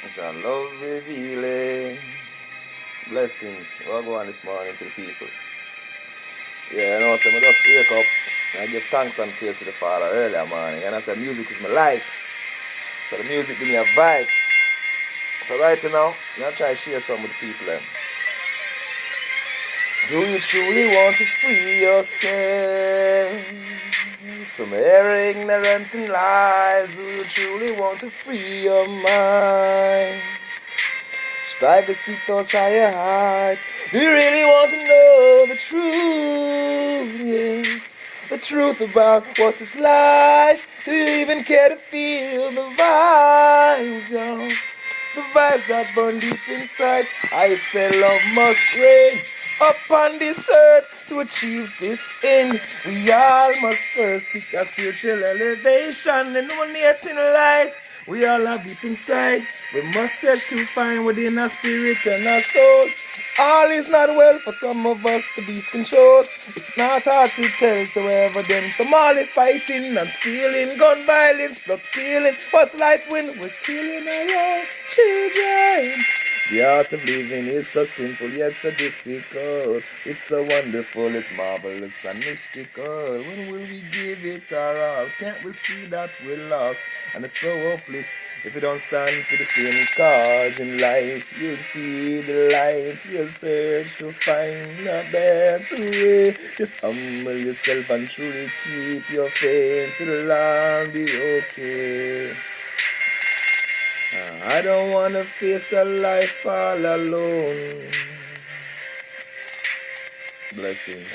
Which I love revealing. Blessings. We'll go on this morning to the people. Yeah, you know, so I just wake up and I give thanks and praise to the Father earlier morning. And I said music is my life. So the music give me a vibes. So right now, I'm gonna try to share some with the people then. Do you truly want to free yourself from your ignorance and lies? Do you truly want to free your mind? Strive to seek those higher heights. Do you really want to know the truth? Yes, the truth about what is life. Do you even care to feel the vibes, yo? The vibes that burn deep inside. I say love must reign upon this earth to achieve this end. We all must first seek a spiritual elevation and illuminating light. We all have deep inside. We must search to find within our spirit and our souls. All is not well for some of us, the beast controls. It's not hard to tell, so evident from all the fighting and stealing, gun violence plus stealing. What's life when we're killing our own children? The art of living is so simple yet so difficult. It's so wonderful, it's marvelous and mystical. When will we give it our all? Can't we see that we're lost? And it's so hopeless if you don't stand for the same cause in life. You'll see the light, you'll search to find a better way. Just humble yourself and truly keep your faith. It'll all be okay. I don't wanna face the life all alone. Blessings.